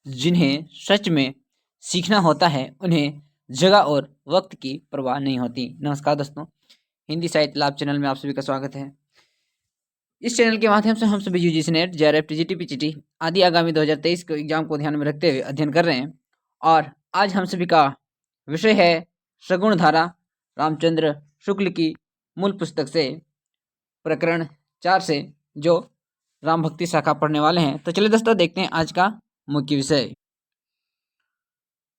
जिन्हें सच में सीखना होता है उन्हें जगह और वक्त की परवाह नहीं होती। नमस्कार दोस्तों, हिंदी साहित्य लाभ चैनल में आप सभी का स्वागत है। इस चैनल के माध्यम से हम सभी UGC net, JRF, TGT, PGT आदि आगामी 2023 के एग्जाम को ध्यान में रखते हुए अध्ययन कर रहे हैं। और आज हम सभी का विषय है सगुण धारा, रामचंद्र शुक्ल की मूल पुस्तक से प्रकरण 4 से, जो राम भक्ति शाखा पढ़ने वाले हैं। तो चलिए दोस्तों, देखते हैं आज का मुख्य विषय।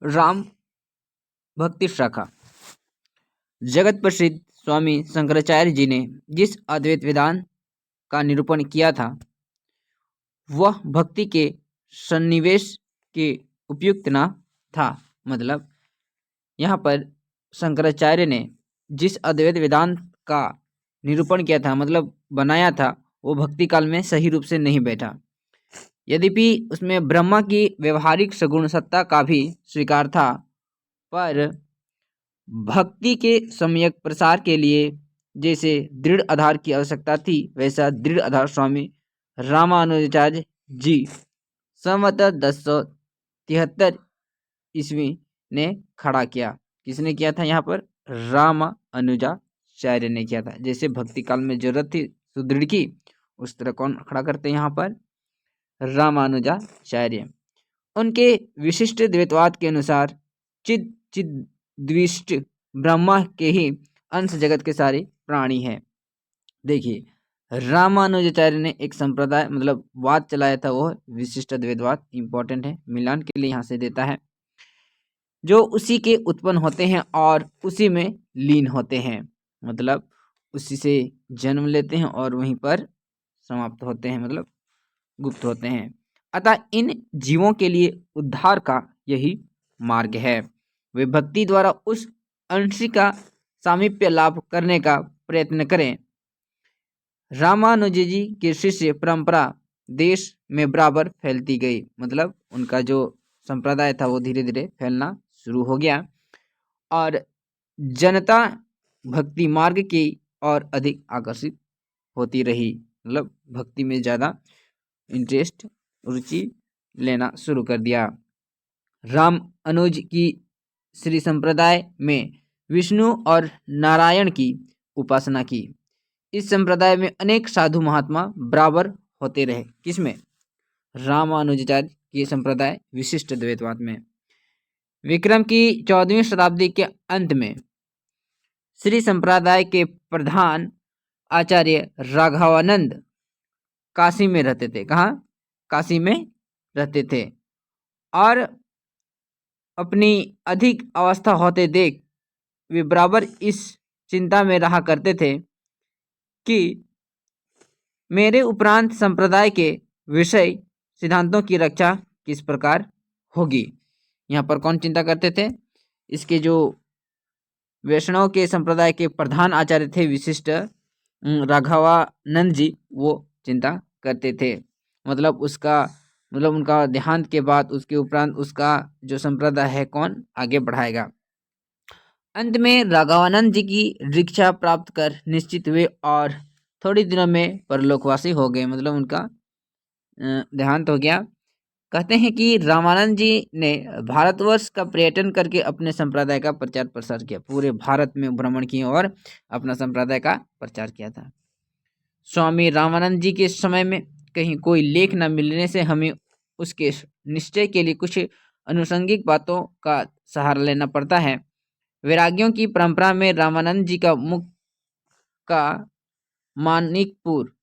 राम भक्ति शाखा। जगत प्रसिद्ध स्वामी शंकराचार्य जी ने जिस अद्वैत वेदांत का निरूपण किया था वह भक्ति के सन्निवेश के उपयुक्त न था। मतलब यहाँ पर शंकराचार्य ने जिस अद्वैत वेदांत का निरूपण किया था, मतलब बनाया था, वो भक्ति काल में सही रूप से नहीं बैठा। यद्यपि उसमें ब्रह्मा की व्यवहारिक सगुण सत्ता का भी स्वीकार था, पर भक्ति के सम्यक प्रसार के लिए जैसे दृढ़ आधार की आवश्यकता थी, वैसा दृढ़ आधार स्वामी रामानुजाचार्य जी संवत 1073 ईस्वी ने खड़ा किया। किसने किया था? यहाँ पर रामानुजाचार्य ने किया था। जैसे भक्ति काल में जरूरत थी सुदृढ़ की, उस तरह कौन खड़ा करते हैं? यहाँ पर रामानुजाचार्य। उनके विशिष्ट द्वैतवाद के अनुसार चिद्विष्ट ब्रह्मा के ही अंश जगत के सारे प्राणी हैं। देखिए, रामानुजाचार्य ने एक संप्रदाय मतलब वाद चलाया था, वो विशिष्ट द्वैतवाद। इंपॉर्टेंट है, मिलान के लिए यहाँ से देता है, जो उसी के उत्पन्न होते हैं और उसी में लीन होते हैं। मतलब उसी से जन्म लेते हैं और वहीं पर समाप्त होते हैं, मतलब गुप्त होते हैं। अतः इन जीवों के लिए उद्धार का यही मार्ग है। वे भक्ति द्वारा उस अंश का सामीप्य लाभ करने का प्रयत्न करें। रामानुजी जी की शिष्य परंपरा देश में बराबर फैलती गई। मतलब उनका जो संप्रदाय था वो धीरे धीरे फैलना शुरू हो गया और जनता भक्ति मार्ग की और अधिक आकर्षित होती रही। मतलब भक्ति में ज़्यादा इंटरेस्ट, रुचि लेना शुरू कर दिया। राम अनुज की श्री संप्रदाय में विष्णु और नारायण की उपासना की। इस संप्रदाय में अनेक साधु महात्मा बराबर होते रहे। किसमें? रामानुजाचार्य की संप्रदाय विशिष्ट द्वैतवाद में। विक्रम की 14वीं शताब्दी के अंत में श्री संप्रदाय के प्रधान आचार्य राघवानंद काशी में रहते थे। कहाँ? काशी में रहते थे और अपनी अधिक अवस्था होते देख वे बराबर इस चिंता में रहा करते थे कि मेरे उपरांत संप्रदाय के विषय सिद्धांतों की रक्षा किस प्रकार होगी। यहाँ पर कौन चिंता करते थे? इसके जो वैष्णव के संप्रदाय के प्रधान आचार्य थे विशिष्ट राघवानंद जी, वो चिंता करते थे। मतलब उनका देहांत के बाद उसके उपरांत उसका जो संप्रदाय है कौन आगे बढ़ाएगा। अंत में राघवानंद जी की दीक्षा प्राप्त कर निश्चित हुए और थोड़ी दिनों में परलोकवासी हो गए। मतलब उनका देहांत हो गया। कहते हैं कि रामानंद जी ने भारतवर्ष का पर्यटन करके अपने संप्रदाय का प्रचार प्रसार किया। पूरे भारत में भ्रमण किए और अपना संप्रदाय का प्रचार किया था। स्वामी रामानंद जी के समय में कहीं कोई लेख न मिलने से हमें उसके निश्चय के लिए कुछ अनुषंगिक बातों का सहारा लेना पड़ता है। वैरागियों की परंपरा में रामानंद जी का मुख का मानिकपुर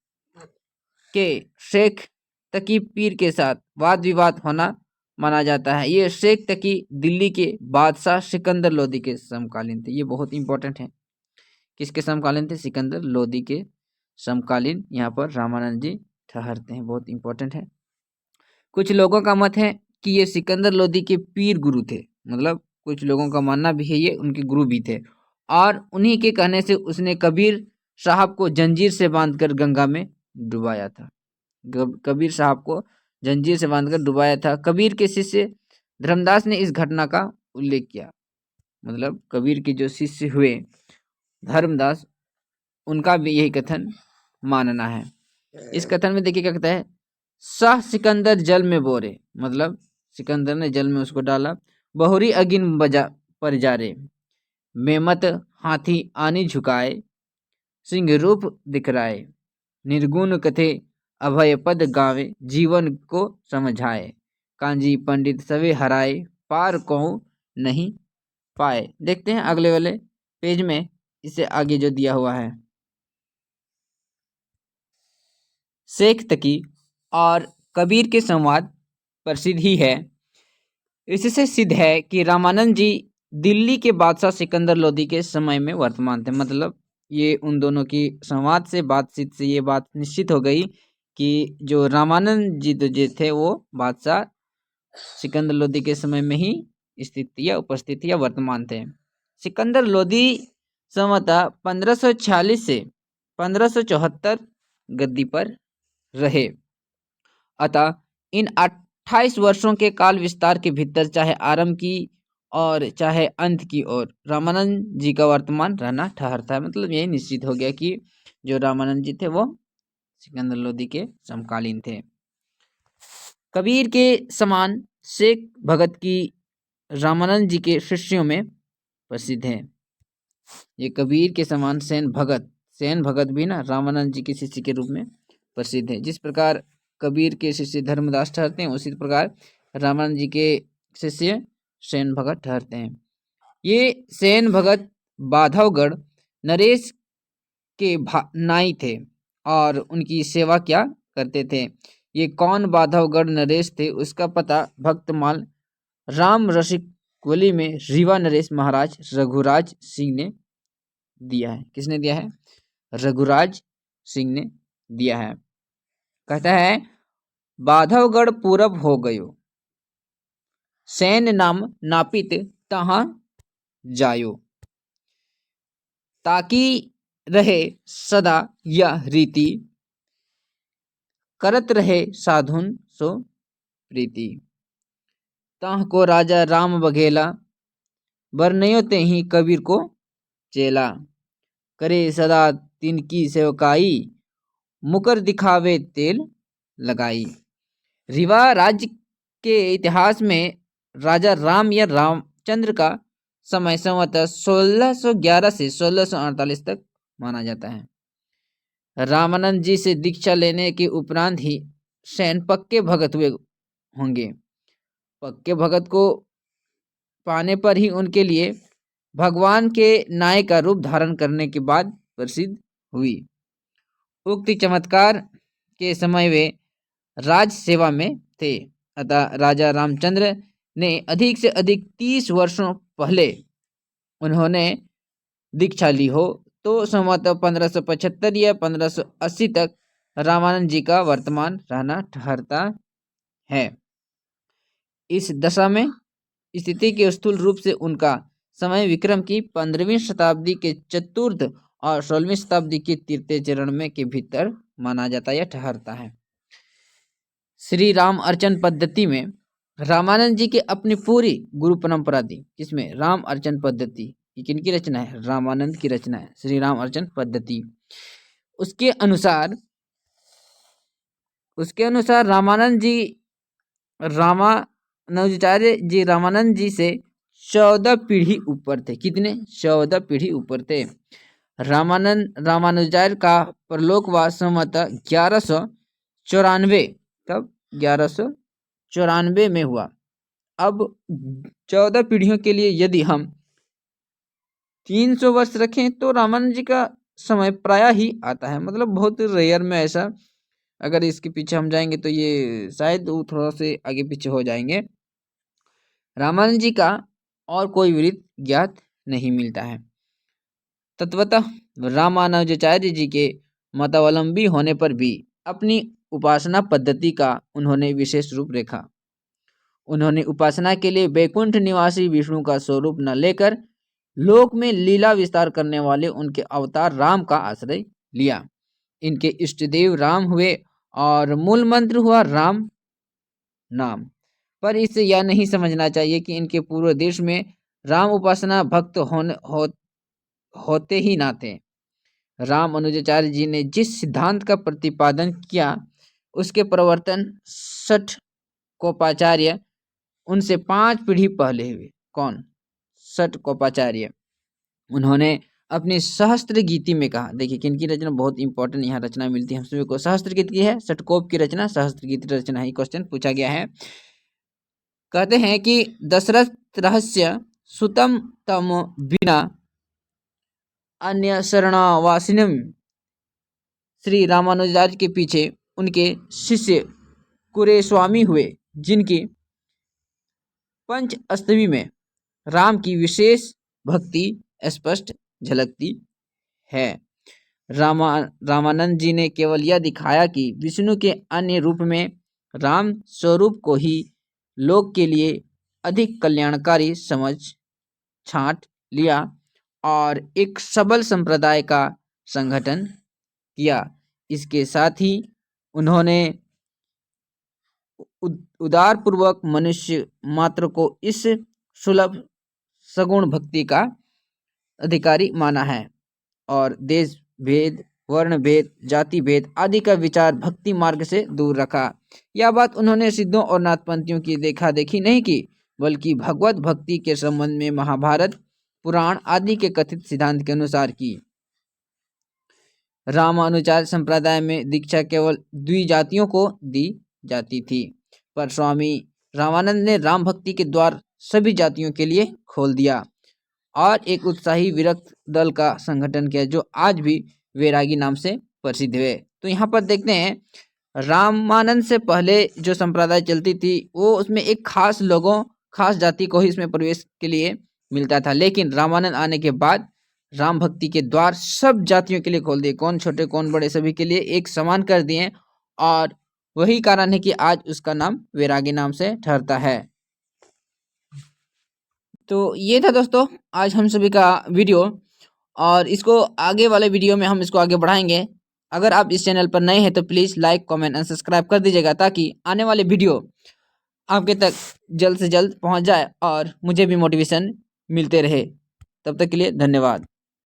के शेख तकी पीर के साथ वाद विवाद होना माना जाता है। ये शेख तकी दिल्ली के बादशाह सिकंदर लोदी के समकालीन थे। ये बहुत इंपॉर्टेंट है। किसके समकालीन थे? सिकंदर लोदी के समकालीन यहाँ पर रामानंद जी ठहरते हैं। बहुत इंपॉर्टेंट है। कुछ लोगों का मत है कि ये सिकंदर लोदी के पीर गुरु थे। मतलब कुछ लोगों का मानना भी है ये उनके गुरु भी थे और उन्हीं के कहने से उसने कबीर साहब को जंजीर से बांधकर गंगा में डुबाया था। कबीर साहब को जंजीर से बांधकर डुबाया था। कबीर के शिष्य धर्मदास ने इस घटना का उल्लेख किया। मतलब कबीर के जो शिष्य हुए धर्मदास, उनका भी यही कथन मानना है। इस कथन में देखिए क्या कहता है, शाह सिकंदर जल में बोरे। मतलब सिकंदर ने जल में उसको डाला। बहुरी अगिन बजा पर जा रे, मेमत हाथी आनी झुकाए, सिंह रूप दिखराए, निर्गुण कथे अभय पद गावे, जीवन को समझाए, कांजी पंडित सवे हराए, पार को नहीं पाए। देखते हैं अगले वाले पेज में इससे आगे जो दिया हुआ है। शेख तकी और कबीर के संवाद प्रसिद्ध ही है। इससे सिद्ध है कि रामानंद जी दिल्ली के बादशाह सिकंदर लोदी के समय में वर्तमान थे। मतलब ये उन दोनों की संवाद से, बातचीत से ये बात निश्चित हो गई कि जो रामानंद जी तो जो थे वो बादशाह सिकंदर लोदी के समय में ही स्थित या उपस्थित या वर्तमान थे। सिकंदर लोदी संवतः 1546 से 1574 गद्दी पर रहे। अतः इन 28 वर्षों के काल विस्तार के भीतर चाहे आरंभ की और चाहे अंत की ओर रामानंद जी का वर्तमान रहना ठहरता है। मतलब यही निश्चित हो गया कि जो रामानंद जी थे वो सिकंदर लोदी के समकालीन थे। कबीर के समान शेख भगत की रामानंद जी के शिष्यों में प्रसिद्ध है। ये कबीर के समान सेन भगत भी ना रामानंद जी के शिष्य के रूप में प्रसिद्ध है। जिस प्रकार कबीर के शिष्य धर्मदास ठहरते हैं, उसी प्रकार रामानंद जी के शिष्य सेन भगत ठहरते हैं। ये सेन भगत बाधवगढ़ नरेश के नाई थे और उनकी सेवा क्या करते थे। ये कौन बाधवगढ़ नरेश थे उसका पता भक्तमाल राम रसिकवली में रीवा नरेश महाराज रघुराज सिंह ने दिया है। किसने दिया है? रघुराज सिंह ने दिया है। कहता है बाधवगढ़ पूरब हो गयो, सैन नाम नापित तहाँ जायो, ताकि रहे सदा यह रीति, करत रहे साधुन सो प्रीति। ताह को राजा राम बघेला, बरनयो ते ही कबीर को चेला, करे सदा तिनकी सेवकाई, मुकर दिखावे तेल लगाई। रीवा राज्य के इतिहास में राजा राम या रामचंद्र का समय संवतः 1611 से 1648 तक माना जाता है। रामानंद जी से दीक्षा लेने के उपरांत ही सैन पक्के भगत हुए होंगे। पक्के भगत को पाने पर ही उनके लिए भगवान के नाय का रूप धारण करने के बाद प्रसिद्ध हुई। उक्त चमत्कार के समय वे राज सेवा में थे। अतः राजा रामचंद्र ने अधिक से अधिक 30 वर्षों पहले उन्होंने दीक्षा ली हो तो संवतः 1575 या 1580 तक रामानंद जी का वर्तमान रहना ठहरता है। इस दशा में स्थिति के स्थूल रूप से उनका समय विक्रम की 15वीं शताब्दी के चतुर्थ और 16वीं शताब्दी के तृतीय चरण में के भीतर माना जाता या ठहरता है। श्री राम अर्चन पद्धति में रामानंद जी की अपनी पूरी गुरु परंपरा दी, जिसमें राम अर्चन पद्धति ये किनकी रचना है? रामानंद की रचना है, श्री राम अर्चन पद्धति। उसके अनुसार रामानंद जी रामानुजाचार्य जी रामानंद जी से 14 पीढ़ी ऊपर थे। कितने? 14 पीढ़ी ऊपर थे। रामानुजाचार्य का परलोकवास संवतः 1194 कब? 1194 में हुआ। अब 14 पीढ़ियों के लिए यदि हम 300 वर्ष रखें तो रामानंद जी का समय प्राय ही आता है। मतलब बहुत रेयर में ऐसा, अगर इसके पीछे हम जाएंगे तो ये शायद वो थोड़ा से आगे पीछे हो जाएंगे। रामानंद जी का और कोई वृत्त ज्ञात नहीं मिलता है। तत्वतः रामानुजाचार्य जी के मतावलंबी होने पर भी अपनी उपासना पद्धति का उन्होंने विशेष रूप रेखा। उन्होंने उपासना के लिए वैकुंठ निवासी विष्णु का स्वरूप न लेकर लोक में लीला विस्तार करने वाले उनके अवतार राम का आश्रय लिया। इनके इष्टदेव राम हुए और मूल मंत्र हुआ राम नाम। पर इससे यह नहीं समझना चाहिए कि इनके पूर्व देश में राम उपासना भक्त होते ही ना थे। रामानुजाचार्य जी ने जिस सिद्धांत का प्रतिपादन किया उसके प्रवर्तन 60 कोपाचार्य उनसे 5 पीढ़ी पहले हुए। कौन? षटकोपाचार्य। उन्होंने अपनी सहस्त्र गीति में कहा, देखिए किनकी रचना बहुत इंपॉर्टेंट यहाँ रचना मिलती है हम सभी को, सहस्त्र गीति है, षटकोप की रचना सहस्त्र गीति रचना ही क्वेश्चन पूछा गया है। कहते हैं कि दशरथ रहस्य सुतम तम बिना अन्य शरणावासिनम, श्री रामानुजाचार्य के पीछे उनके शिष्य कुरेस्वामी हुए, जिनकी पंचस्तवी में राम की विशेष भक्ति स्पष्ट झलकती है। रामानंद जी ने केवल यह दिखाया कि विष्णु के अन्य रूप में राम स्वरूप को ही लोक के लिए अधिक कल्याणकारी समझ छांट लिया और एक सबल संप्रदाय का संगठन किया। इसके साथ ही उन्होंने उदार पूर्वक मनुष्य मात्र को इस सुलभ सगुण भक्ति का अधिकारी माना है और देश भेद, वर्ण भेद, जाति भेद आदि का विचार भक्ति मार्ग से दूर रखा। यह बात उन्होंने सिद्धों और नाथपंथियों की देखा देखी नहीं की, बल्कि भगवत भक्ति के संबंध में महाभारत, पुराण आदि के कथित सिद्धांत के अनुसार की। रामानुजाचार्य संप्रदाय में दीक्षा केवल द्विजातियों को दी जाती थी, पर स्वामी रामानंद ने राम भक्ति के द्वार सभी जातियों के लिए खोल दिया और एक उत्साही विरक्त दल का संगठन किया, जो आज भी वैरागी नाम से प्रसिद्ध है। तो यहाँ पर देखते हैं, रामानंद से पहले जो संप्रदाय चलती थी वो उसमें एक खास लोगों, खास जाति को ही इसमें प्रवेश के लिए मिलता था, लेकिन रामानंद आने के बाद राम भक्ति के द्वार सब जातियों के लिए खोल दिए, कौन छोटे कौन बड़े सभी के लिए एक समान कर दिए, और वही कारण है कि आज उसका नाम वैरागी नाम से ठहरता है। तो ये था दोस्तों आज हम सभी का वीडियो, और इसको आगे वाले वीडियो में हम इसको आगे बढ़ाएंगे। अगर आप इस चैनल पर नए हैं तो please like, comment and subscribe कर दीजिएगा, ताकि आने वाले वीडियो आपके तक जल्द से जल्द पहुंच जाए और मुझे भी मोटिवेशन मिलते रहे। तब तक के लिए धन्यवाद।